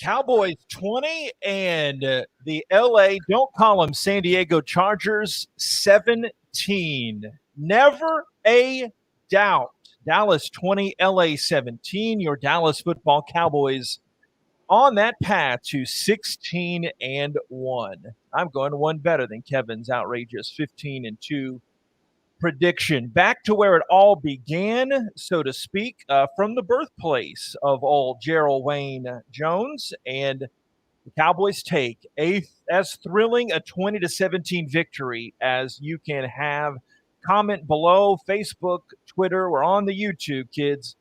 Cowboys 20 and the LA, don't call them San Diego Chargers, 17. Never a doubt. Dallas 20, LA 17. Your Dallas football Cowboys on that path to 16 and 1. I'm going one better than Kevin's outrageous 15 and 2 prediction. Back to where it all began, so to speak, from the birthplace of old Gerald Wayne Jones, and the Cowboys take as thrilling a 20-17 victory as you can have. Comment below, Facebook, Twitter. We're on the YouTube, kids,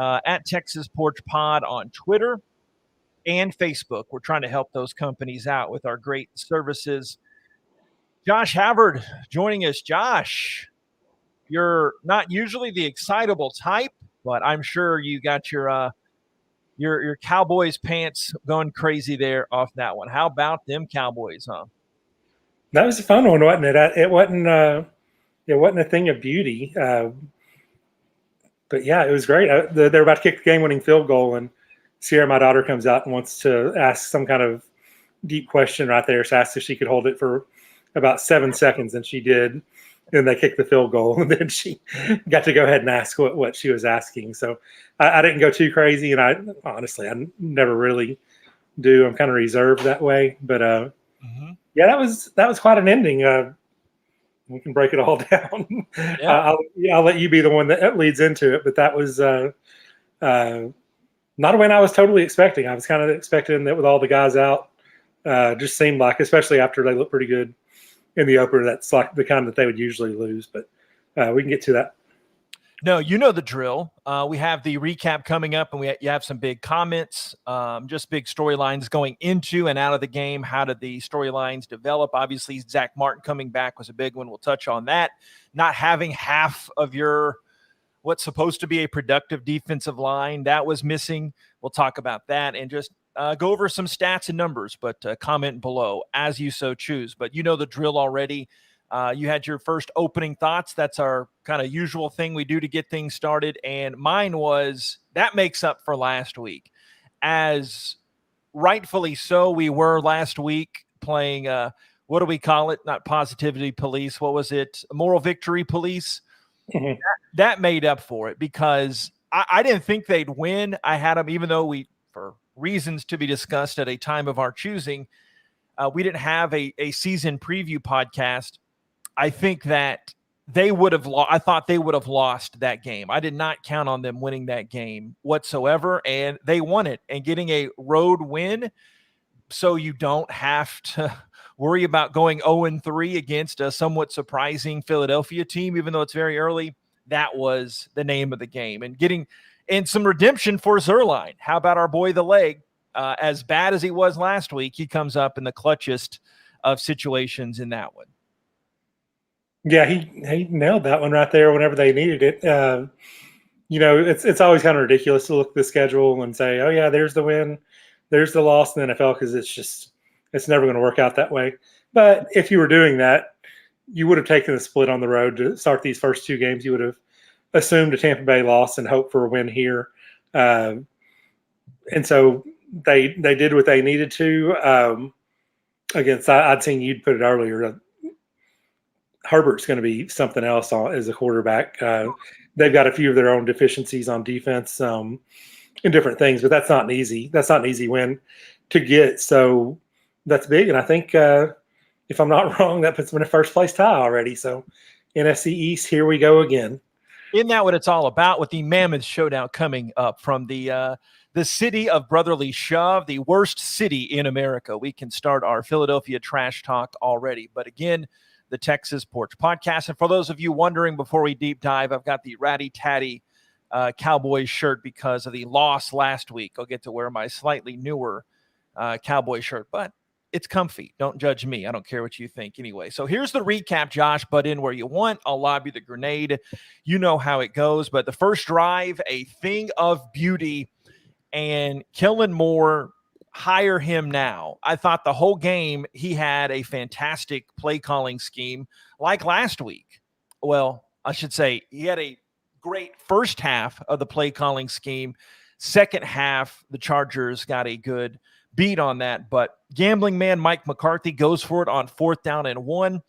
at Texas Porch Pod on Twitter and Facebook. We're trying to help those companies out with our great services. Josh Havard joining us. Josh, you're not usually the excitable type, but I'm sure you got your Cowboys pants going crazy there off that one. How about them Cowboys, huh? That was a fun one, wasn't it? It wasn't a thing of beauty, but yeah, it was great. They're about to kick the game-winning field goal, and Sierra, my daughter, comes out and wants to ask some kind of deep question right there. So asked if she could hold it for about 7 seconds, and she did. Then they kicked the field goal, and then she got to go ahead and ask what she was asking. So I didn't go too crazy, and I never really do. I'm kind of reserved that way. But yeah, that was quite an ending. We can break it all down. Yeah. I'll let you be the one that leads into it. But that was not a win I was totally expecting. I was kind of expecting that with all the guys out, just seemed like, especially after they looked pretty good in the opener, that's like the kind that they would usually lose. But we can get to that. No, you know the drill. We have the recap coming up, and you have some big comments, just big storylines going into and out of the game. How did the storylines develop? Obviously, Zach Martin coming back was a big one. We'll touch on that. Not having half of your what's supposed to be a productive defensive line, that was missing. We'll talk about that and just go over some stats and numbers, but comment below as you so choose. But you know the drill already. You had your first opening thoughts. That's our kind of usual thing we do to get things started. And mine was that makes up for last week. As rightfully so, we were last week playing, what do we call it? Not positivity police. What was it? Moral victory police. Mm-hmm. That made up for it because I didn't think they'd win. I had them, even though for reasons to be discussed at a time of our choosing, we didn't have a season preview podcast. I think that they would have I thought they would have lost that game. I did not count on them winning that game whatsoever, and they won it and getting a road win. So you don't have to worry about going 0-3 against a somewhat surprising Philadelphia team, even though it's very early. That was the name of the game, and getting some redemption for Zerline. How about our boy, the leg? As bad as he was last week, he comes up in the clutchest of situations in that one. Yeah, he nailed that one right there whenever they needed it. It's always kind of ridiculous to look at the schedule and say, oh, yeah, there's the win, there's the loss in the NFL, because it's never going to work out that way. But if you were doing that, you would have taken the split on the road to start these first two games. You would have assumed a Tampa Bay loss and hoped for a win here. And so they did what they needed to. Against, I'd seen you'd put it earlier, Herbert's going to be something else as a quarterback. They've got a few of their own deficiencies on defense and different things, but that's not an easy win to get. So that's big. And I think if I'm not wrong, that puts them in a first place tie already. So NFC East, here we go again. Isn't that what it's all about with the Mammoth Showdown coming up from the city of brotherly shove, the worst city in America? We can start our Philadelphia trash talk already. But again, the Texas Porch Podcast. And for those of you wondering, before we deep dive, I've got the Ratty Tatty Cowboys shirt because of the loss last week. I'll get to wear my slightly newer Cowboy shirt, but it's comfy. Don't judge me. I don't care what you think anyway. So here's the recap, Josh. Butt in where you want. I'll lob you the grenade. You know how it goes. But the first drive, a thing of beauty. And Kellen Moore, hire him now. I thought the whole game he had a fantastic play calling scheme like last week. Well, I should say he had a great first half of the play calling scheme. Second half, the Chargers got a good beat on that. But gambling man Mike McCarthy goes for it on 4th down and 1,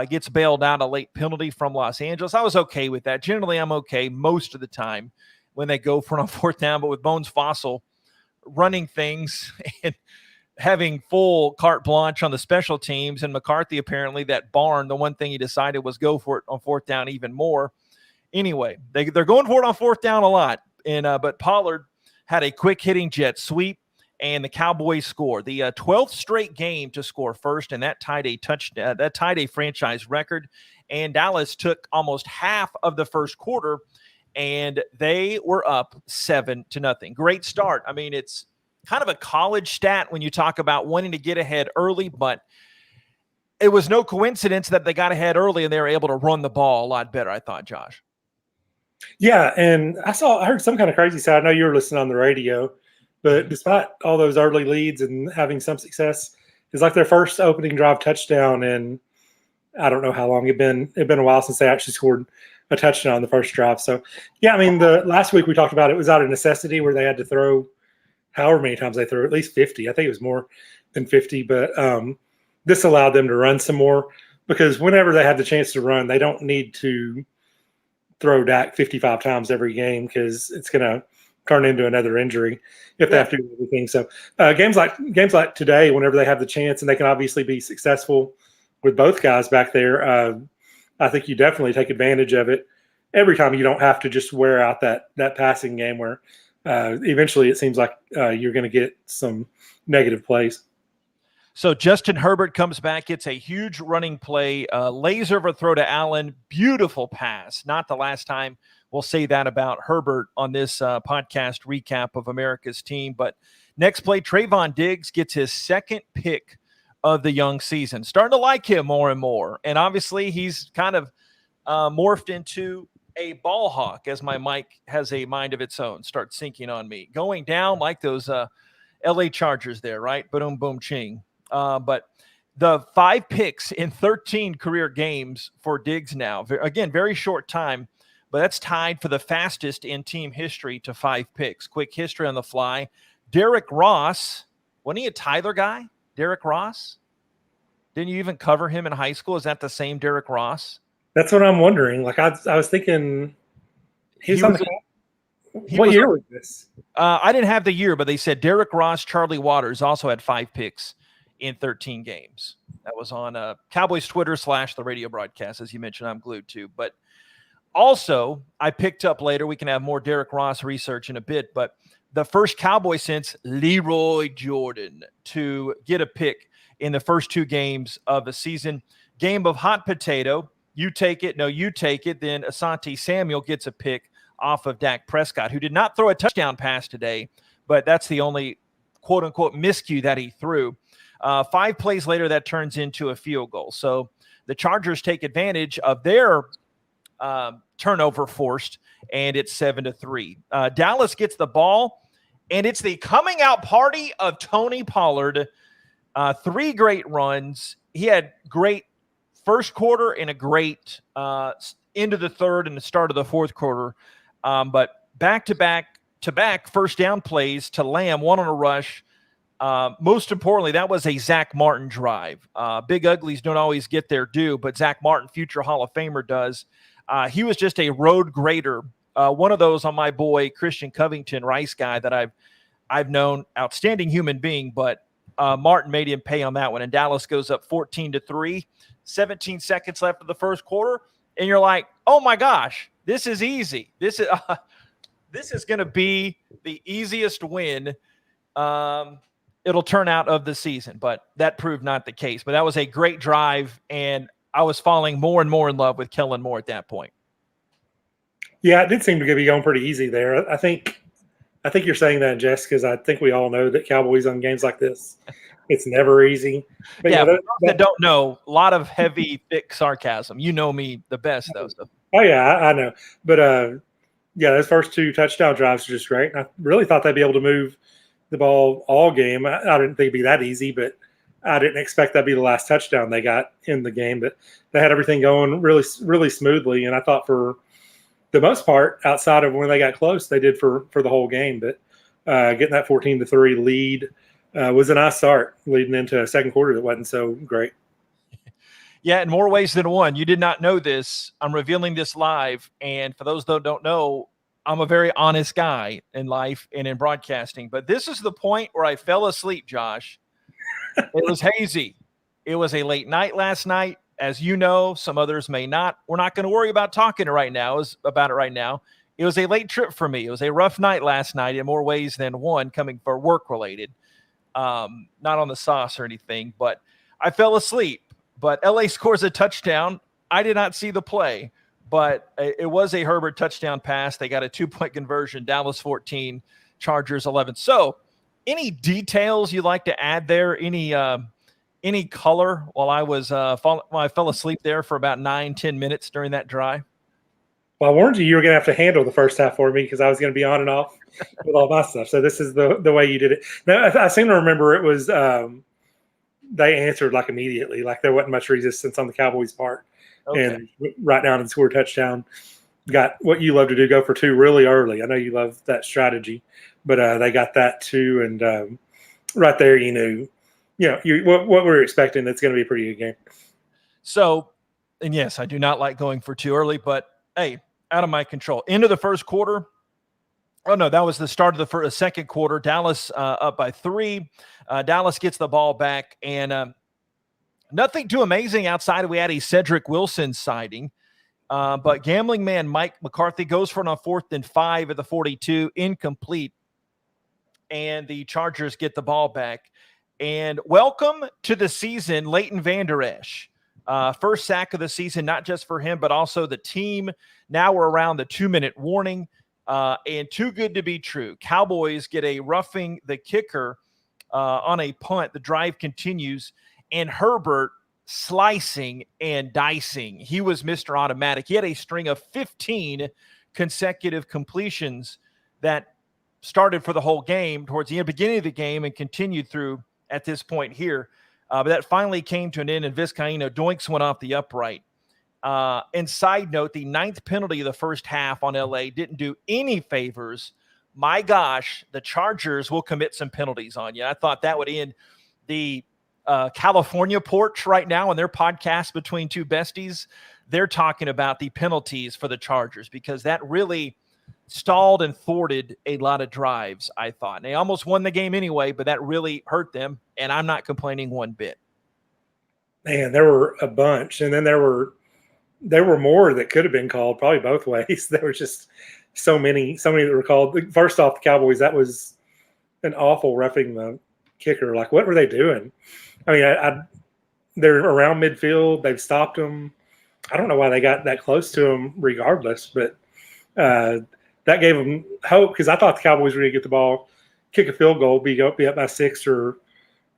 gets bailed out a late penalty from Los Angeles. I was okay with that. Generally, I'm okay most of the time when they go for it on 4th down, but with Bones Fossil running things and having full carte blanche on the special teams, and McCarthy apparently that barn, the one thing he decided was go for it on 4th down even more. Anyway, they're going for it on 4th down a lot, and but Pollard had a quick hitting jet sweep, and the Cowboys score the 12th straight game to score first, and that tied a franchise record. And Dallas took almost half of the first quarter, and they were up 7-0. Great start. I mean, it's kind of a college stat when you talk about wanting to get ahead early, but it was no coincidence that they got ahead early and they were able to run the ball a lot better, I thought, Josh. Yeah, and I heard some kind of crazy side. I know you were listening on the radio, but despite all those early leads and having some success, it's like their first opening drive touchdown in I don't know how long it'd been a while since they actually scored a touchdown on the first drive. So yeah, I mean the last week we talked about it was out of necessity where they had to throw however many times they threw, at least 50. I think it was more than 50, but this allowed them to run some more because whenever they have the chance to run, they don't need to throw Dak 55 times every game because it's going to turn into another injury if they have to do everything. So games like today, whenever they have the chance and they can obviously be successful with both guys back there, I think you definitely take advantage of it every time. You don't have to just wear out that passing game where eventually it seems like you're going to get some negative plays. So Justin Herbert comes back. It's a huge running play, laser overthrow to Allen. Beautiful pass. Not the last time we'll say that about Herbert on this podcast recap of America's team. But next play, Trayvon Diggs gets his second pick of the young season. Starting to like him more and more. And obviously he's kind of morphed into a ball hawk as my mic has a mind of its own. Starts sinking on me. Going down like those LA Chargers there, right? Boom, boom, ching. But the 5 picks in 13 career games for Diggs now, again, very short time, but that's tied for the fastest in team history to 5 picks. Quick history on the fly. Derek Ross, wasn't he a Tyler guy? Derek Ross? Didn't you even cover him in high school? Is that the same Derek Ross? That's what I'm wondering. Like I was thinking what year was this? I didn't have the year, but they said Derek Ross, Charlie Waters also had 5 picks in 13 games. That was on Cowboys Twitter / the radio broadcast, as you mentioned. I'm glued to. But also, I picked up later, we can have more Derek Ross research in a bit, but the first Cowboy since Leroy Jordan to get a pick in the first 2 games of the season. Game of hot potato. You take it. No, you take it. Then Asante Samuel gets a pick off of Dak Prescott, who did not throw a touchdown pass today, but that's the only quote-unquote miscue that he threw. 5 plays later, that turns into a field goal. So the Chargers take advantage of their turnover forced, and it's 7-3. Dallas gets the ball, and it's the coming out party of Tony Pollard. 3 great runs. He had great first quarter and a great end of the third and the start of the fourth quarter. But back-to-back first down plays to Lamb, 1 on a rush. Most importantly, that was a Zach Martin drive. Big Uglies don't always get their due, but Zach Martin, future Hall of Famer, does. He was just a road grader. One of those on my boy Christian Covington, Rice guy that I've known, outstanding human being, but Martin made him pay on that one. And Dallas goes up 14-3, 17 seconds left of the first quarter, and you're like, oh my gosh, this is easy. This is going to be the easiest win. It'll turn out of the season, but that proved not the case. But that was a great drive, and I was falling more and more in love with Kellen Moore at that point. Yeah, it did seem to be going pretty easy there. I think you're saying that, Jess, because I think we all know that Cowboys on games like this, it's never easy. But yeah, for those that don't know, a lot of heavy, thick sarcasm. You know me the best, though. So. Oh, yeah, I know. But, yeah, those first 2 touchdown drives are just great. And I really thought they'd be able to move the ball all game. I didn't think it'd be that easy, but I didn't expect that'd be the last touchdown they got in the game. But they had everything going really, really smoothly. And I thought for the most part, outside of when they got close, they did for the whole game. But getting that 14-3 lead was a nice start leading into a second quarter that wasn't so great. Yeah, in more ways than one. You did not know this. I'm revealing this live. And for those that don't know, I'm a very honest guy in life and in broadcasting. But this is the point where I fell asleep, Josh. It was hazy. It was a late night last night. As you know, some others may not. We're not going to worry about talking about it right now. It was a late trip for me. It was a rough night last night in more ways than one, coming for work related. Not on the sauce or anything, but I fell asleep. But LA scores a touchdown. I did not see the play, but it was a Herbert touchdown pass. They got a 2-point conversion. Dallas 14, Chargers 11. So, any details you'd like to add there? Any color while I was while I fell asleep there for about 9-10 minutes during that drive? Well, I warned you were going to have to handle the first half for me because I was going to be on and off with all my stuff. So this is the way you did it. Now, I seem to remember it was they answered like immediately, like there wasn't much resistance on the Cowboys' part, and right down and scored a touchdown. Got what you love to do, go for two really early. I know you love that strategy, but they got that too, and right there you knew, what we were expecting. It's going to be a pretty good game. So, and yes, I do not like going for too early, but hey, out of my control. Into the first quarter. Oh, no, that was the start of the second quarter. Dallas up by 3. Dallas gets the ball back, and nothing too amazing outside. We had a Cedric Wilson sighting, but gambling man Mike McCarthy goes for it on 4th and 5 at the 42, incomplete, and the Chargers get the ball back. And welcome to the season, Leighton Vander Esch. First sack of the season, not just for him, but also the team. Now we're around the 2-minute warning. And too good to be true. Cowboys get a roughing the kicker on a punt. The drive continues, and Herbert slicing and dicing. He was Mr. Automatic. He had a string of 15 consecutive completions that started for the whole game towards the beginning of the game and continued through at this point here. But that finally came to an end, and Vizcaíno doinks one off the upright. And side note, the 9th penalty of the first half on LA didn't do any favors. My gosh, the Chargers will commit some penalties on you. I thought that would end the California porch right now in their podcast between two besties. They're talking about the penalties for the Chargers because that really stalled and thwarted a lot of drives, I thought. And they almost won the game anyway, but that really hurt them, and I'm not complaining one bit. Man, there were a bunch, and then there were more that could have been called, probably both ways. There were just so many that were called. First off, the Cowboys, that was an awful roughing the kicker. Like, what were they doing? I mean, they're around midfield. They've stopped them. I don't know why they got that close to them regardless, but that gave them hope because I thought the Cowboys were going to get the ball, kick a field goal, be up by 6 or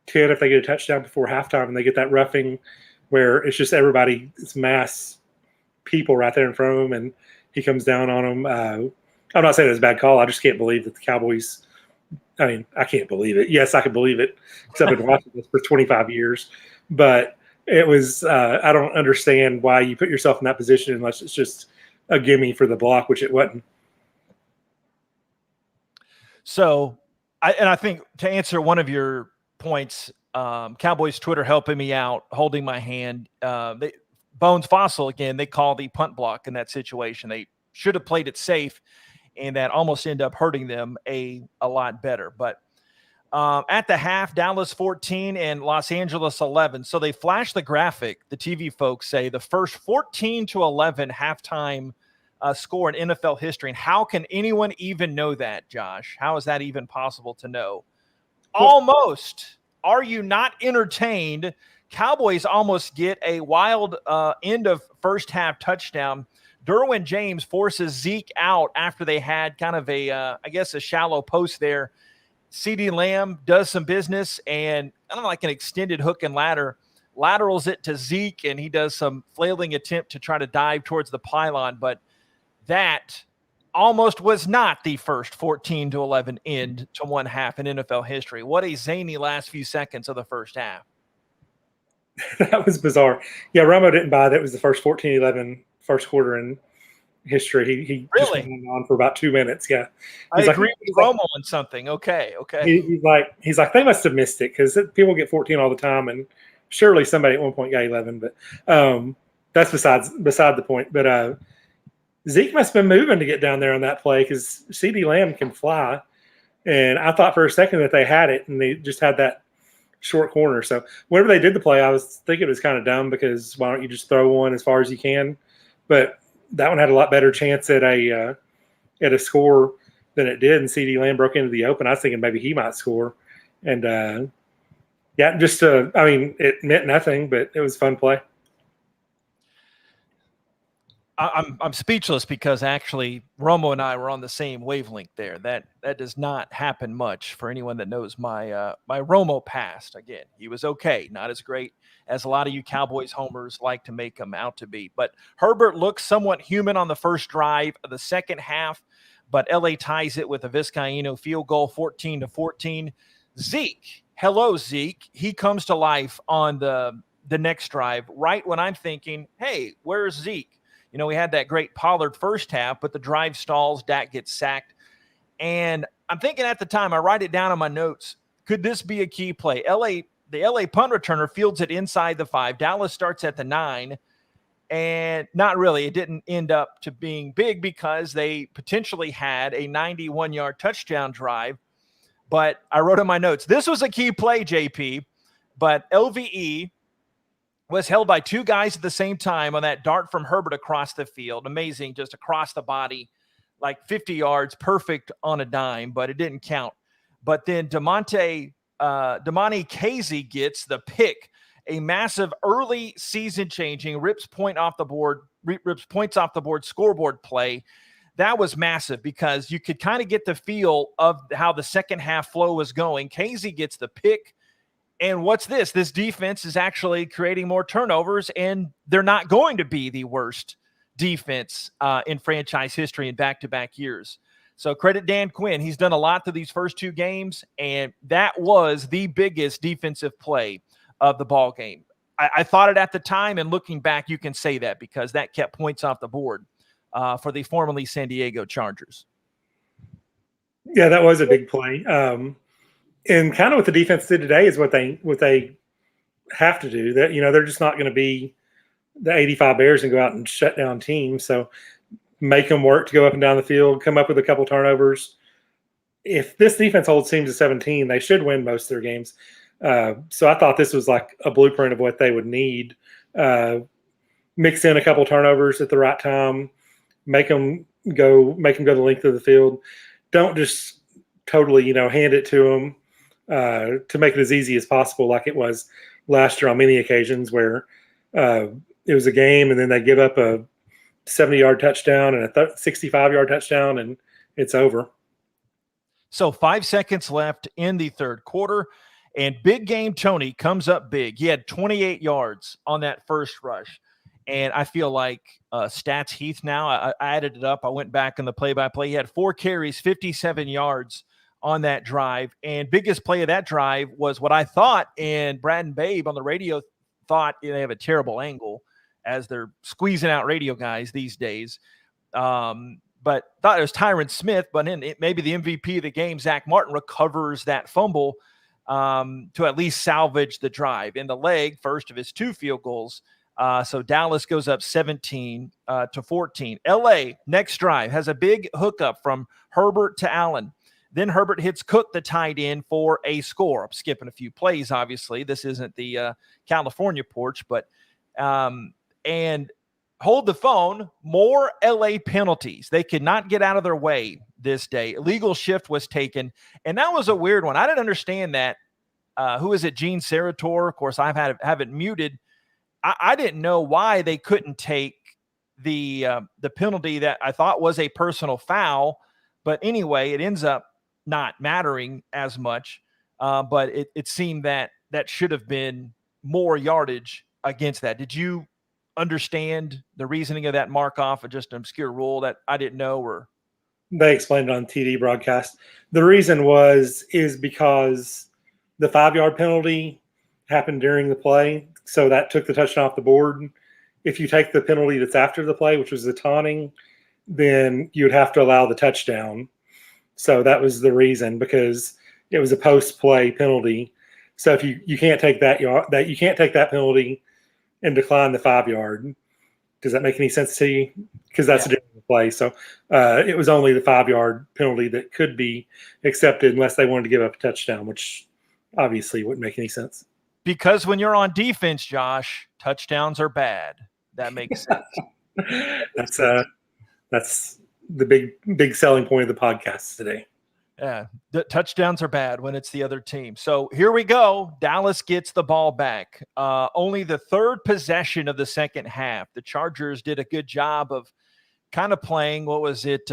10 if they get a touchdown before halftime, and they get that roughing where it's just everybody, it's mass people right there in front of him, and he comes down on them. I'm not saying it was a bad call. I just can't believe that the Cowboys – I mean, I can't believe it. Yes, I can believe it because I've been watching this for 25 years. But it was I don't understand why you put yourself in that position unless it's just a gimme for the block, which it wasn't. So, I think to answer one of your points, Cowboys Twitter helping me out, holding my hand. Bones Fossil, again, they call the punt block in that situation. They should have played it safe, and that almost ended up hurting them a lot better. But at the half, Dallas 14 and Los Angeles 11. So they flash the graphic. The TV folks say the first 14-11 halftime score in NFL history. And how can anyone even know that, Josh? How is that even possible to know? Almost. Are you not entertained? Cowboys almost get a wild end of first half touchdown. Derwin James forces Zeke out after they had kind of a shallow post there. CeeDee Lamb does some business and kind of like an extended hook and ladder, laterals it to Zeke, and he does some flailing attempt to try to dive towards the pylon. But that almost was not the first 14-11 end to one half in NFL history. What a zany last few seconds of the first half. That was bizarre. Yeah, Romo didn't buy that. It was the first 14-11 first quarter in history. He just went Really? on for about 2 minutes. Yeah, I he's like agree with Romo on something. Okay. Okay. he's like they must have missed it because people get 14 all the time, and surely somebody at one point got 11. But that's beside the point. But Zeke must have been moving to get down there on that play because CeeDee Lamb can fly, and I thought for a second that they had it, and they just had that short corner. So whenever they did the play, I was thinking it was kind of dumb because why don't you just throw one as far as you can? But that one had a lot better chance at a score than it did, and CeeDee Lamb broke into the open. I was thinking maybe he might score, and yeah, just I mean, it meant nothing, but it was a fun play. I'm speechless because actually Romo and I were on the same wavelength there. That does not happen much for anyone that knows my Romo past. Again, he was okay, not as great as a lot of you Cowboys homers like to make him out to be. But Herbert looks somewhat human on the first drive of the second half, but LA ties it with a Vizcaíno field goal, 14-14. Zeke, hello Zeke, he comes to life on the next drive, right when I'm thinking, hey, where's Zeke? You know, we had that great Pollard first half, but the drive stalls, Dak gets sacked. And I'm thinking at the time, I write it down in my notes, could this be a key play? The LA punt returner fields it inside the 5. Dallas starts at the 9. And not really. It didn't end up to being big because they potentially had a 91-yard touchdown drive. But I wrote in my notes, this was a key play, JP. But LVE was held by two guys at the same time on that dart from Herbert across the field. Amazing, just across the body, like 50 yards, perfect on a dime, but it didn't count. But then Damontae Casey gets the pick, a massive early season-changing rips points off the board scoreboard play. That was massive because you could kind of get the feel of how the second half flow was going. Casey gets the pick. And what's this? This defense is actually creating more turnovers, and they're not going to be the worst defense in franchise history in back-to-back years. So credit Dan Quinn. He's done a lot through these first two games, and that was the biggest defensive play of the ball game. I thought it at the time, and looking back, you can say that because that kept points off the board for the formerly San Diego Chargers. Yeah, that was a big play. And kind of what the defense did today is what they have to do. That they're just not going to be the 85 Bears and go out and shut down teams. So make them work to go up and down the field, come up with a couple turnovers. If this defense holds teams to 17, they should win most of their games. So I thought this was like a blueprint of what they would need. Mix in a couple turnovers at the right time, make them go the length of the field. Don't just totally hand it to them. To make it as easy as possible, like it was last year on many occasions where it was a game and then they give up a 70-yard touchdown and a 65-yard touchdown and it's over. So 5 seconds left in the third quarter, and big game Tony comes up big. He had 28 yards on that first rush. And I feel like Stats Heath now, I added it up. I went back in the play-by-play. He had 4 carries, 57 yards on that drive. And biggest play of that drive was what I thought, and Brad and Babe on the radio thought they have a terrible angle as they're squeezing out radio guys these days. But thought it was Tyron Smith, but maybe the MVP of the game, Zach Martin, recovers that fumble to at least salvage the drive in the leg, first of his 2 field goals. So Dallas goes up 17-14. LA next drive has a big hookup from Herbert to Allen. Then Herbert hits Cook, the tight end, for a score. I'm skipping a few plays, obviously. This isn't the California porch, but and hold the phone, more LA penalties. They could not get out of their way this day. Illegal shift was taken, and that was a weird one. I didn't understand that. Who is it? Gene Sarator. Of course, have it muted. I didn't know why they couldn't take the penalty that I thought was a personal foul. But anyway, it ends up not mattering as much. But it seemed that should have been more yardage against that. Did you understand the reasoning of that mark off of just an obscure rule that I didn't know? Or they explained it on TD broadcast. The reason is because the 5-yard penalty happened during the play, so that took the touchdown off the board. If you take the penalty that's after the play, which was the taunting, then you'd have to allow the touchdown. So that was the reason, because it was a post play penalty. So if you can't take that penalty and decline the 5 yard. Does that make any sense to you? Because that's a different play. So it was only the 5 yard penalty that could be accepted unless they wanted to give up a touchdown, which obviously wouldn't make any sense. Because when you're on defense, Josh, touchdowns are bad. That makes sense. That's the big selling point of the podcast today. Yeah, the touchdowns are bad when it's the other team. So here we go. Dallas gets the ball back. Only the third possession of the second half. The Chargers did a good job of kind of playing, what was it?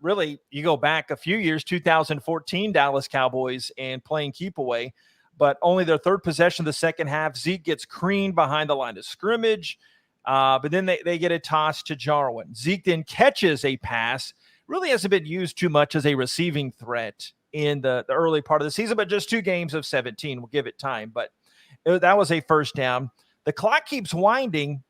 Really, you go back a few years, 2014 Dallas Cowboys, and playing keep away. But only their third possession of the second half. Zeke gets creamed behind the line of scrimmage. But then they get a toss to Jarwin. Zeke then catches a pass. Really hasn't been used too much as a receiving threat in the early part of the season, but just 2 games of 17. We'll give it time. But that was a first down. The clock keeps winding.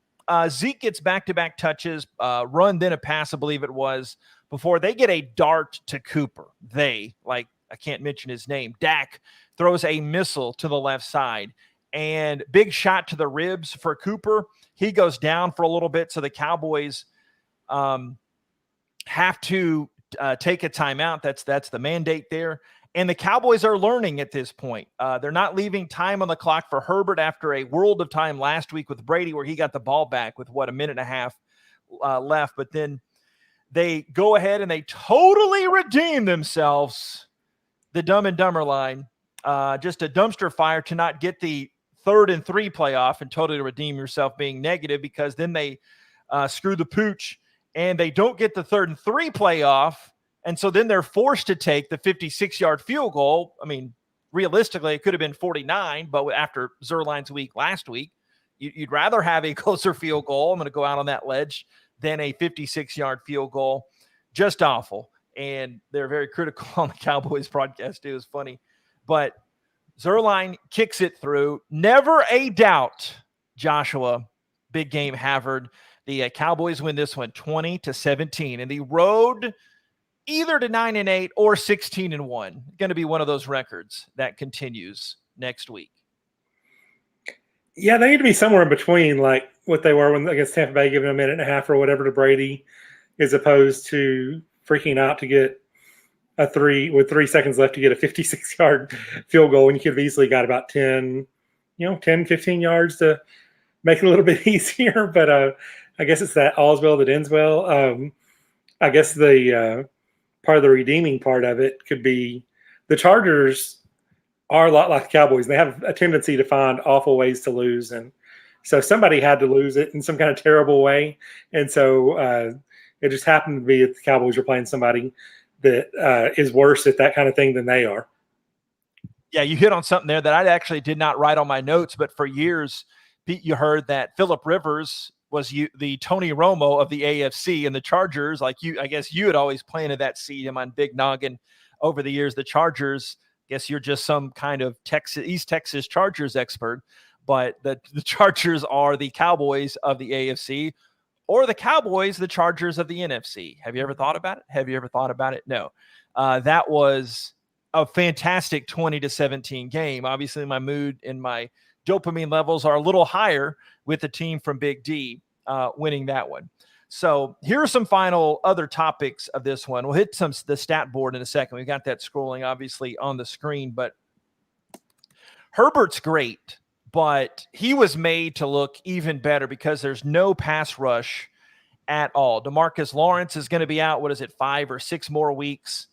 Zeke gets back-to-back touches, run, then a pass, I believe it was, before they get a dart to Cooper. I can't mention his name. Dak throws a missile to the left side, and big shot to the ribs for Cooper. He goes down for a little bit, so the Cowboys have to take a timeout. That's the mandate there. And the Cowboys are learning at this point. They're not leaving time on the clock for Herbert after a world of time last week with Brady, where he got the ball back with, a minute and a half left. But then they go ahead and they totally redeem themselves. The Dumb and Dumber line, just a dumpster fire to not get the 3rd and 3 playoff and totally redeem yourself being negative, because then they screw the pooch and they don't get the 3rd and 3 playoff. And so then they're forced to take the 56-yard field goal. I mean, realistically, it could have been 49, but after Zerline's week last week, you'd rather have a closer field goal. I'm going to go out on that ledge than a 56-yard field goal. Just awful. And they're very critical on the Cowboys broadcast. It was funny. But Zerline kicks it through. Never a doubt, Joshua, big game Havard. The Cowboys win this one 20-17. And the road either to 9-8 or 16-1. Going to be one of those records that continues next week. Yeah, they need to be somewhere in between, like what they were against Tampa Bay, giving a minute and a half or whatever to Brady, as opposed to freaking out to get a 3 seconds left to get a 56-yard field goal when you could have easily got about 10, 15 yards to make it a little bit easier. But I guess it's that all's well that ends well. I guess the part of the redeeming part of it could be the Chargers are a lot like the Cowboys. They have a tendency to find awful ways to lose. And so somebody had to lose it in some kind of terrible way. And so it just happened to be that the Cowboys were playing somebody that is worse at that kind of thing than they are. Yeah, you hit on something there that I actually did not write on my notes, but for years, Pete, you heard that Phillip Rivers was the Tony Romo of the AFC, and the Chargers, I guess you had always planted that seed in my big noggin over the years. The Chargers, I guess you're just some kind of East Texas Chargers expert, but the Chargers are the Cowboys of the AFC, or the Cowboys, the Chargers of the NFC. Have you ever thought about it? No. That was a fantastic 20-17 game. Obviously, my mood and my dopamine levels are a little higher with the team from Big D winning that one. So here are some final other topics of this one. We'll hit the stat board in a second. We've got that scrolling obviously on the screen, but Herbert's great, but he was made to look even better because there's no pass rush at all. DeMarcus Lawrence is going to be out, 5 or 6 more weeks.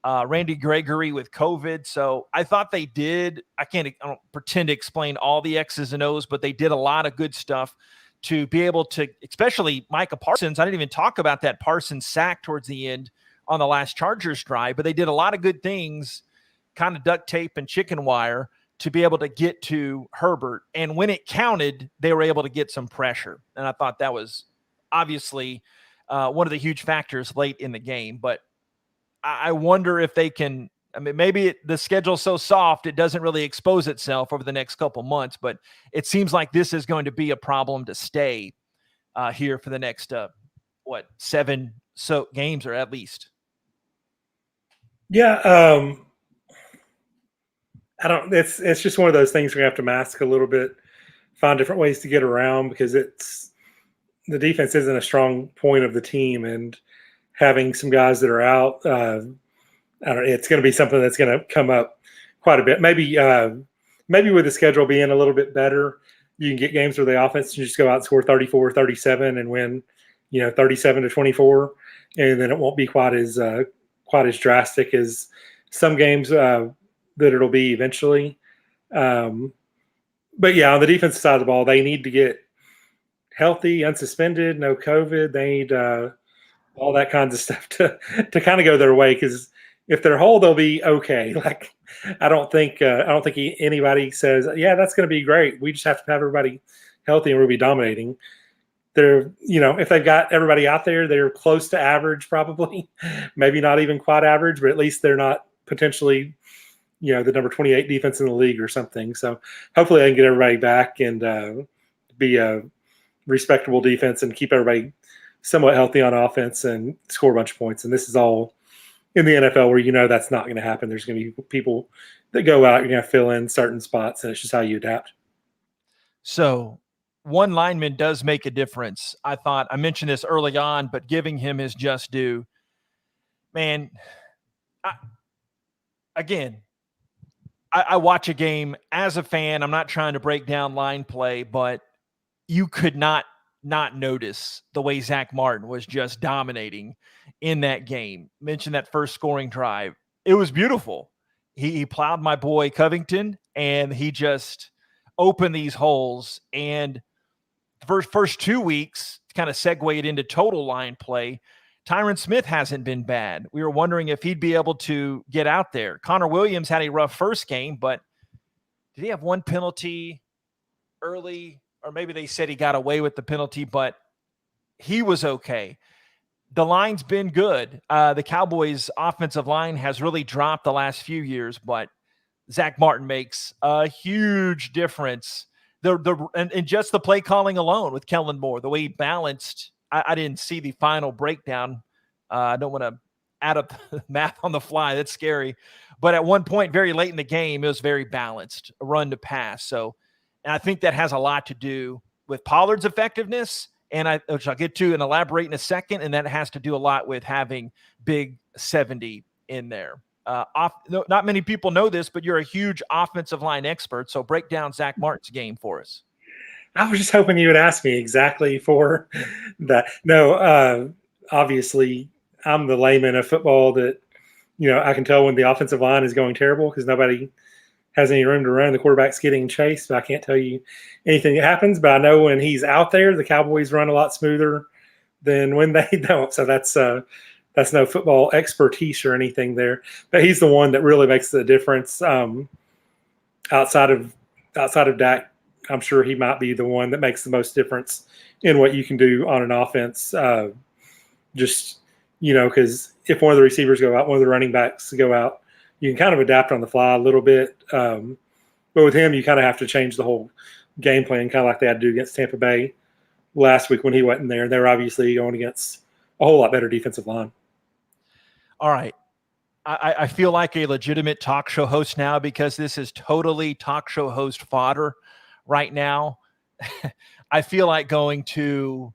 Randy Gregory with COVID. So I thought they did. I don't pretend to explain all the X's and O's, but they did a lot of good stuff to be able to, especially Micah Parsons. I didn't even talk about that Parsons sack towards the end on the last Chargers drive, but they did a lot of good things, kind of duct tape and chicken wire, to be able to get to Herbert. And when it counted, they were able to get some pressure. And I thought that was obviously one of the huge factors late in the game. But I wonder if they can, maybe the schedule's so soft, it doesn't really expose itself over the next couple months, but it seems like this is going to be a problem to stay here for the next, 7 games, or at least. Yeah, I don't. It's just one of those things we have to mask a little bit, find different ways to get around because it's the defense isn't a strong point of the team, and having some guys that are out, I don't. It's going to be something that's going to come up quite a bit. Maybe with the schedule being a little bit better, you can get games where the offense can just go out and score 34, 37 and win, 37-24, and then it won't be quite as drastic as some games that it'll be eventually. Um, but yeah, on the defensive side of the ball, they need to get healthy, unsuspended, no COVID. They need all that kinds of stuff to kind of go their way because if they're whole, they'll be okay. Like I don't think anybody says, yeah, that's going to be great. We just have to have everybody healthy and we'll be dominating. They're if they've got everybody out there, they're close to average probably, maybe not even quite average, but at least they're not potentially the number 28 defense in the league or something. So hopefully I can get everybody back and be a respectable defense and keep everybody somewhat healthy on offense and score a bunch of points. And this is all in the NFL where that's not going to happen. There's going to be people that go out, you're going to fill in certain spots, and it's just how you adapt. So one lineman does make a difference. I mentioned this early on, but giving him his just due, man, I watch a game as a fan. I'm not trying to break down line play, but you could not notice the way Zach Martin was just dominating in that game. Mentioned that first scoring drive. It was beautiful. He plowed my boy Covington, and he just opened these holes. And the first 2 weeks kind of segued into total line play. Tyron Smith hasn't been bad. We were wondering if he'd be able to get out there. Connor Williams had a rough first game, but did he have one penalty early? Or maybe they said he got away with the penalty, but he was okay. The line's been good. The Cowboys' offensive line has really dropped the last few years, but Zach Martin makes a huge difference. And just the play calling alone with Kellen Moore, the way he balanced. I didn't see the final breakdown. I don't want to add up the math on the fly. That's scary. But at one point, very late in the game, it was very balanced, a run to pass. So, and I think that has a lot to do with Pollard's effectiveness, which I'll get to and elaborate in a second. And that has to do a lot with having Big 70 in there. Not many people know this, but you're a huge offensive line expert. So break down Zach Martin's game for us. I was just hoping you would ask me exactly for that. No, obviously, I'm the layman of football that, I can tell when the offensive line is going terrible because nobody has any room to run. The quarterback's getting chased, but I can't tell you anything that happens. But I know when he's out there, the Cowboys run a lot smoother than when they don't. So that's no football expertise or anything there. But he's the one that really makes the difference. Outside of Dak, I'm sure he might be the one that makes the most difference in what you can do on an offense. Because if one of the receivers go out, one of the running backs go out, you can kind of adapt on the fly a little bit. But with him, you kind of have to change the whole game plan, kind of like they had to do against Tampa Bay last week when he wasn't there. They're obviously going against a whole lot better defensive line. All right. I feel like a legitimate talk show host now because this is totally talk show host fodder right now. I feel like going to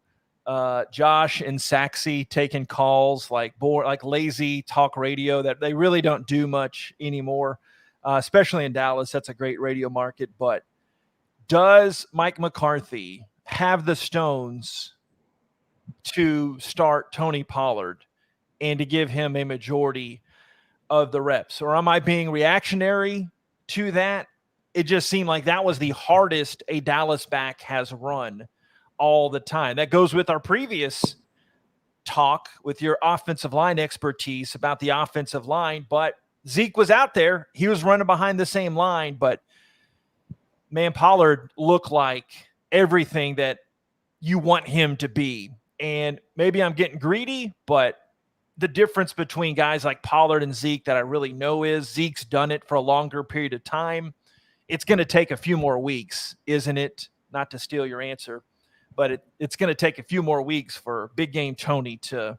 Josh and Saxy taking calls like lazy talk radio that they really don't do much anymore, especially in Dallas. That's a great radio market. But does Mike McCarthy have the stones to start Tony Pollard and to give him a majority of the reps? Or am I being reactionary to that? It just seemed like that was the hardest a Dallas back has run all the time. That goes with our previous talk with your offensive line expertise about the offensive line, but Zeke was out there. He was running behind the same line, but man, Pollard looked like everything that you want him to be. And maybe I'm getting greedy, but the difference between guys like Pollard and Zeke that I really know is Zeke's done it for a longer period of time. It's going to take a few more weeks, isn't it? Not to steal your answer, but it's going to take a few more weeks for big game Tony to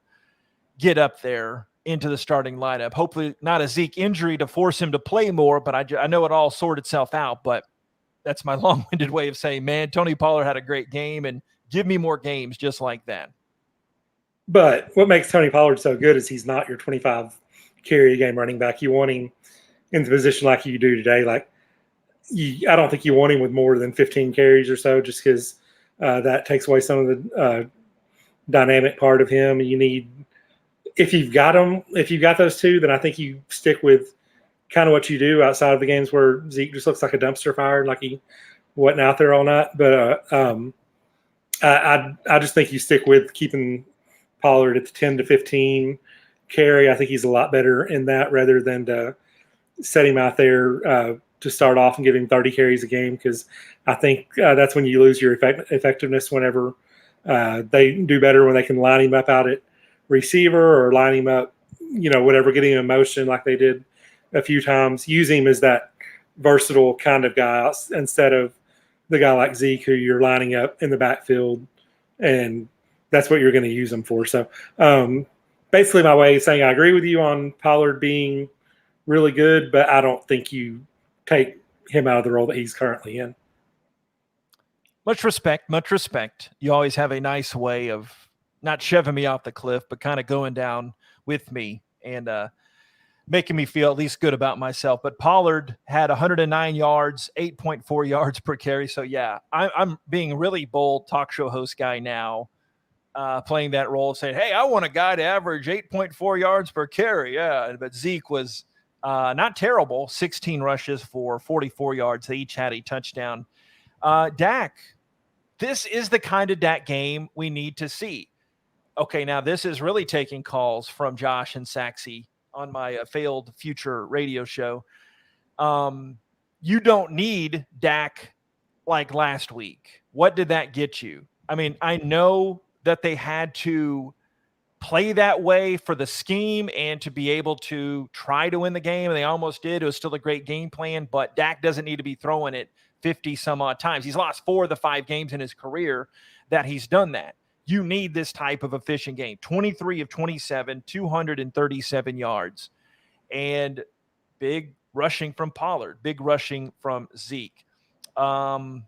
get up there into the starting lineup. Hopefully not a Zeke injury to force him to play more, but I know it all sorted itself out. But that's my long-winded way of saying, man, Tony Pollard had a great game, and give me more games just like that. But what makes Tony Pollard so good is he's not your 25 carry a game running back. You want him in the position like you do today. Like, I don't think you want him with more than 15 carries or so, just because that takes away some of the dynamic part of him. You need, if you've got those two, then I think you stick with kind of what you do outside of the games where Zeke just looks like a dumpster fire, like he wasn't out there all night. But I just think you stick with keeping Pollard at the 10 to 15 carry. I think he's a lot better in that rather than to set him out there to start off and give him 30 carries a game, because I think that's when you lose your effectiveness whenever they do better when they can line him up out at receiver or line him up, whatever, getting him in motion like they did a few times. Use him as that versatile kind of guy instead of the guy like Zeke who you're lining up in the backfield, and that's what you're going to use him for. So basically my way of saying I agree with you on Pollard being really good, but I don't think you take him out of the role that he's currently in. Much respect, much respect. You always have a nice way of not shoving me off the cliff, but kind of going down with me and making me feel at least good about myself. But Pollard had 109 yards, 8.4 yards per carry. So, yeah, I'm being really bold talk show host guy now, playing that role, saying, hey, I want a guy to average 8.4 yards per carry. Yeah, but Zeke was not terrible, 16 rushes for 44 yards. They each had a touchdown. Dak, this is the kind of Dak game we need to see. Okay, now this is really taking calls from Josh and Saxy on my failed future radio show. You don't need Dak like last week. What did that get you? I mean, I know that they had to play that way for the scheme and to be able to try to win the game, and they almost did. It was still a great game plan, but Dak doesn't need to be throwing it 50 some odd times. He's lost 4 of the 5 games in his career that he's done that. You need this type of efficient game. 23 of 27, 237 yards, and big rushing from Pollard, big rushing from Zeke. Dalton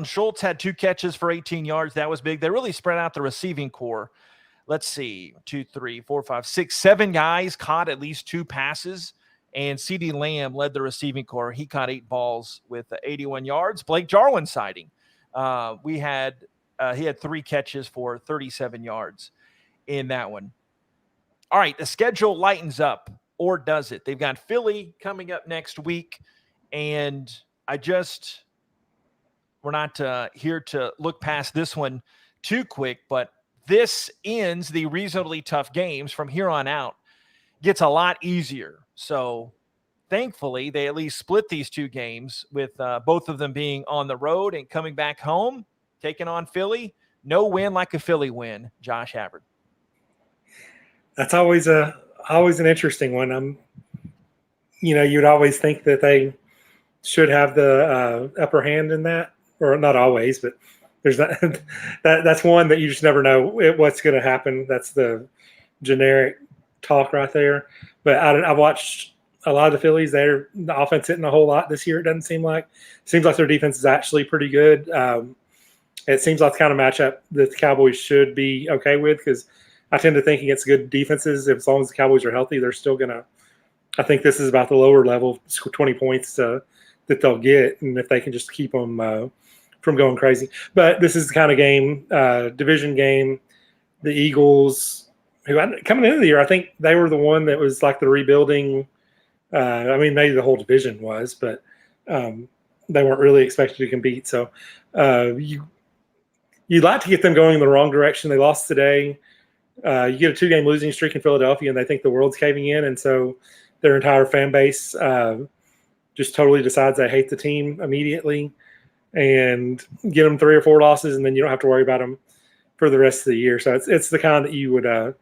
Schultz had 2 catches for 18 yards. That was big. They really spread out the receiving core. Let's see, 2, 3, 4, 5, 6, 7 guys caught at least 2 passes, and CeeDee Lamb led the receiving core. He caught 8 balls with 81 yards. Blake Jarwin sighting. He had 3 catches for 37 yards in that one. All right, the schedule lightens up, or does it? They've got Philly coming up next week, and we're not here to look past this one too quick, but this ends the reasonably tough games. From here on out, gets a lot easier. So thankfully, they at least split these 2 games with both of them being on the road and coming back home, taking on Philly. No win like a Philly win, Josh Havard. That's always an interesting one. You'd always think that they should have the upper hand in that, or not always, but there's that's one that you just never know what's going to happen. That's the generic talk right there. But I've watched a lot of the Phillies. The offense hitting a whole lot this year. It doesn't seem like. Seems like their defense is actually pretty good. It seems like the kind of matchup that the Cowboys should be okay with, because I tend to think against good defenses, as long as the Cowboys are healthy, they're still going to – I think this is about the lower level, 20 points that they'll get, and if they can just keep them from going crazy. But this is the kind of game, division game, the Eagles, who coming into the year, I think they were the one that was like the rebuilding maybe the whole division was, but they weren't really expected to compete. So you'd like to get them going in the wrong direction. They lost today. You get a 2-game losing streak in Philadelphia, and they think the world's caving in, and so their entire fan base just totally decides they hate the team immediately, and get them 3 or 4 losses, and then you don't have to worry about them for the rest of the year. So it's the kind that you would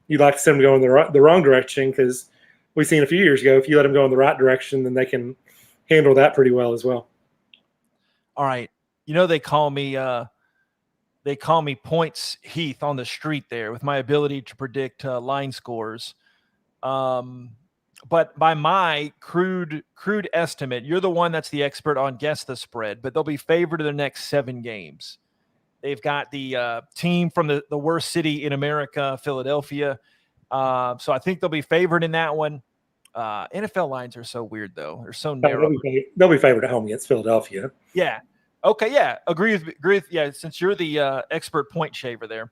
you'd like to see them go in the wrong direction, because we've seen a few years ago, if you let them go in the right direction, then they can handle that pretty well as well. All right. They call me they call me Points Heath on the street there with my ability to predict line scores. But by my crude estimate, you're the one that's the expert on guess the spread, but they'll be favored in the next 7 games. They've got the team from the worst city in America, Philadelphia. So I think they'll be favored in that one. NFL lines are so weird, though. They're so narrow. They'll be favored at home against Philadelphia. Yeah. Okay, yeah. Agree with yeah, since you're the expert point shaver there.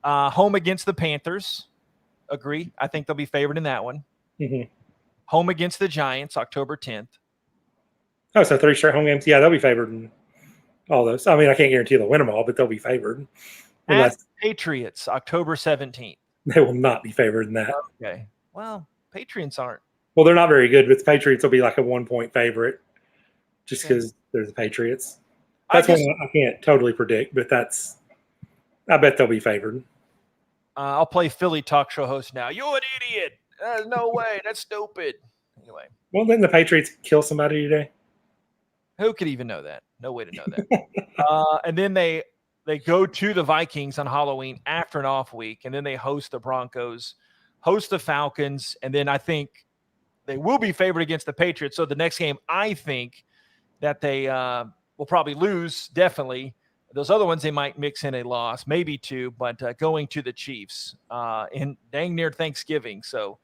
Home against the Panthers. Agree. I think they'll be favored in that one. Mm-hmm. Home against the Giants, October 10th. Oh, so 3 straight home games. Yeah, they'll be favored in all those. I mean, I can't guarantee they'll win them all, but they'll be favored. At Patriots, October 17th. They will not be favored in that. Okay. Well, Patriots aren't. Well, they're not very good, but the Patriots will be like a 1-point favorite just because they're the Patriots. That's one I can't totally predict, but I bet they'll be favored. I'll play Philly talk show host now. You're an idiot. No way. That's stupid. Anyway. Well, didn't the Patriots kill somebody today? Who could even know that? No way to know that. And then they go to the Vikings on Halloween after an off week, and then they host the Broncos, host the Falcons, and then I think they will be favored against the Patriots. So the next game, I think that they will probably lose, definitely. Those other ones, they might mix in a loss, maybe 2, but going to the Chiefs in dang near Thanksgiving. So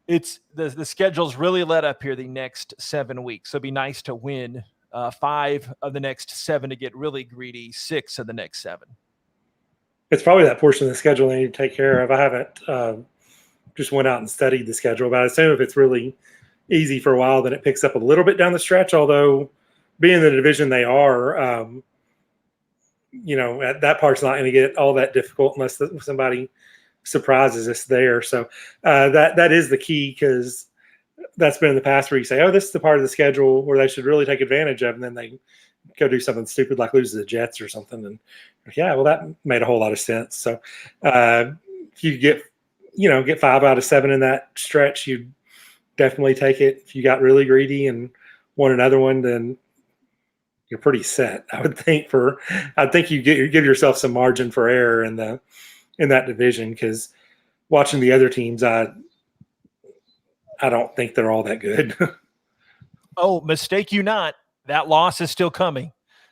it's the schedule's really let up here the next 7 weeks. So it'd be nice to win 5 of the next 7 to get really greedy, 6 of the next 7. It's probably that portion of the schedule they need to take care of. I haven't just went out and studied the schedule, but I assume if it's really easy for a while, then it picks up a little bit down the stretch, although being the division they are, that part's not going to get all that difficult unless somebody surprises us there. So that is the key, because that's been in the past where you say, oh, this is the part of the schedule where they should really take advantage of, and then they go do something stupid like lose to the Jets or something. And yeah, well, that made a whole lot of sense. So if you get 5 out of 7 in that stretch, you'd definitely take it. If you got really greedy and won another one, then you're pretty set. I think you give yourself some margin for error in that division, because watching the other teams, I don't think they're all that good. Oh, mistake you not. That loss is still coming.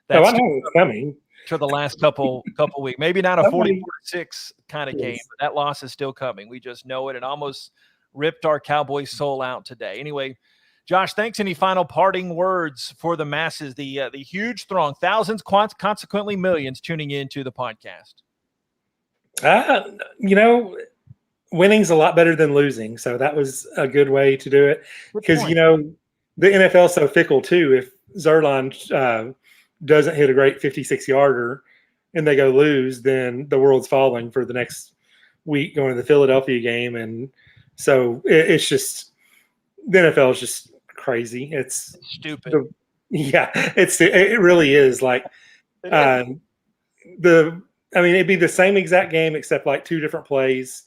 I know it's coming. To the last couple weeks. Maybe not a 44-6 kind of game, but that loss is still coming. We just know it. It almost ripped our Cowboys soul out today. Anyway, Josh, thanks. Any final parting words for the masses, the huge throng, thousands, consequently millions tuning into the podcast? Winning's a lot better than losing. So that was a good way to do it, because, the NFL's so fickle too. If Zerline doesn't hit a great 56-yarder and they go lose, then the world's falling for the next week going to the Philadelphia game. And so it's just, the NFL is just crazy. It's stupid. It really is. Like it'd be the same exact game except like 2 different plays,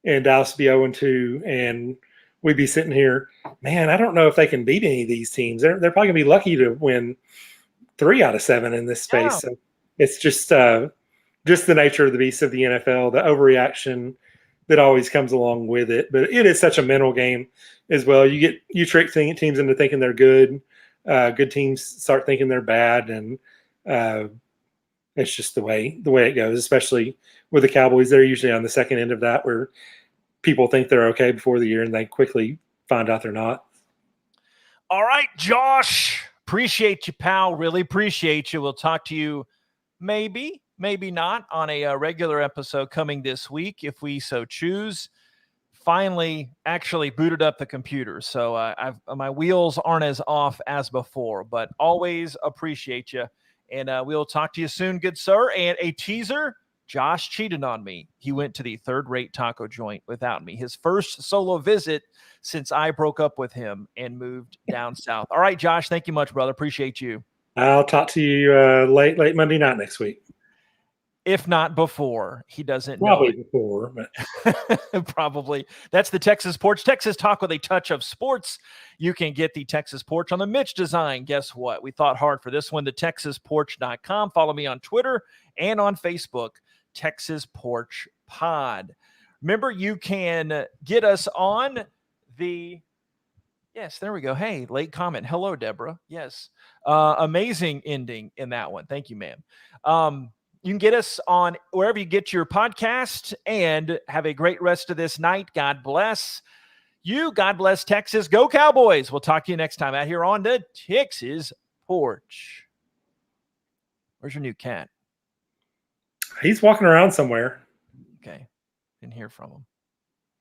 and Dallas would be 0-2, and we'd be sitting here, man, I don't know if they can beat any of these teams. They're probably gonna be lucky to win 3 out of 7 in this space. Yeah. So it's just the nature of the beast of the NFL, the overreaction that always comes along with it. But it is such a mental game as well. You trick teams into thinking they're good. Good teams start thinking they're bad, and it's just the way it goes. Especially with the Cowboys, they're usually on the second end of that, where people think they're okay before the year, and they quickly find out they're not. All right, Josh. Appreciate you, pal. Really appreciate you. We'll talk to you maybe not on a regular episode coming this week if we so choose. Finally, actually booted up the computer, so my wheels aren't as off as before, but always appreciate you. And we'll talk to you soon, good sir. And a teaser, Josh cheated on me. He went to the third-rate taco joint without me. His first solo visit since I broke up with him and moved down south. All right, Josh, thank you much, brother. Appreciate you. I'll talk to you late Monday night next week. If not before. He doesn't Probably know. Before. But. Probably. That's the Texas Porch. Texas Talk with a touch of sports. You can get the Texas Porch on the Mitch design. Guess what? We thought hard for this one. TheTexasPorch.com. Follow me on Twitter and on Facebook, Texas Porch Pod. Remember, you can get us on the yes, there we go. Hey, late comment. Hello, Deborah. Yes. Amazing ending in that one. Thank you, ma'am. You can get us on wherever you get your podcast, and have a great rest of this night. God bless you. God bless Texas. Go Cowboys. We'll talk to you next time out here on the Texas Porch. Where's your new cat? He's walking around somewhere. Okay. Didn't hear from him.